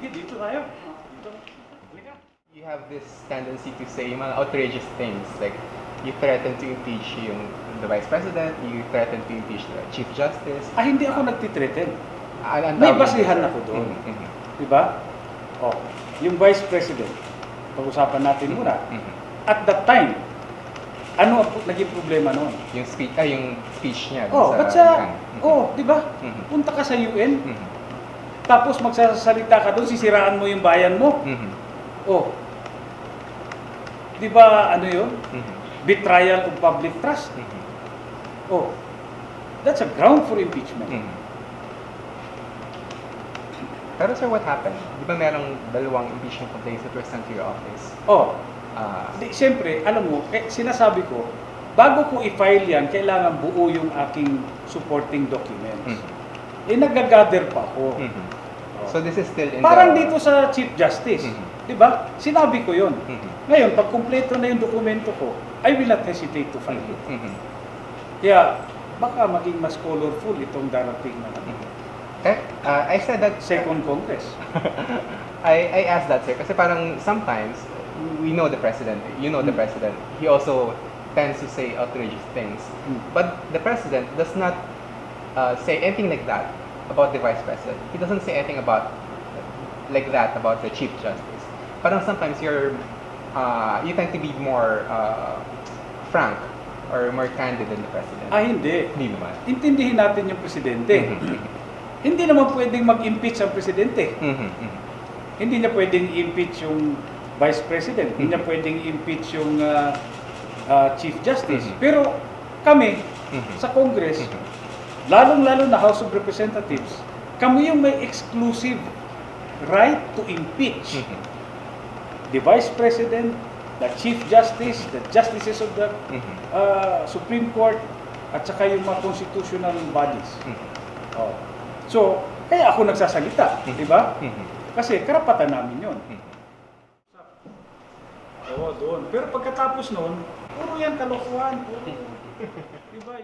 Sige, dito tayo. Dito. Halika. You have this tendency to say mga outrageous things, like you threaten to impeach the Vice President, you threaten to impeach the Chief Justice. Hindi ako nagtitreten. Ang May tawag basihan dito. ako doon. Mhm. Diba? Oh, yung Vice President, pag-usapan natin muna. Mhm. At that time, ano ang naging problema noon? Yung speech niya. Oh, ba't siya, di ba? Mhm. Punta ka sa UN, Mhm. tapos magsasalita ka doon, sisiraan mo yung bayan mo. Mhm. Oh, di ba ano yun? Mhm. Betrayal of public trust. Mhm. Oh, that's a ground for impeachment. Mhm. Pero sir, what happened? Di ba merong dalawang impeachment complaints that were sent to your office? Oh, siyempre, alam mo, sinasabi ko, bago ko i-file yan, kailangan buo yung aking supporting documents. Nag-gather pa ako. Mhm. So this is still in Parang dito sa Chief Justice. Di ba? Sinabi ko yun. Ngayon, pag kumpleto na yung dokumento ko, I will not hesitate to file it. Kaya, baka maging mas colorful itong darating na I said that Second Congress. I asked that sir kasi parang sometimes we know the president, you know the president, he also tends to say outrageous things. But the president does not say anything like that about the vice president. He doesn't say anything about the chief justice. Parang sometimes you tend to be more frank or more candid than the president. Hindi. Hindi naman. Intindihin natin yung presidente. Hindi naman pwedeng mag-impeach ang presidente. Hindi niya pwedeng i-impeach yung vice president. Hindi niya pwedeng i-impeach yung chief justice. Pero kami, sa Congress, lalong-lalo na House of Representatives, kami yung may exclusive right to impeach the vice president, the chief justice, the justices of the Supreme Court, at saka yung mga constitutional bodies. So, kaya ako nagsasalita, di ba? Kasi karapatan namin yun. Oo, doon. Pero pagkatapos noon, puro yan kalokohan. Di ba?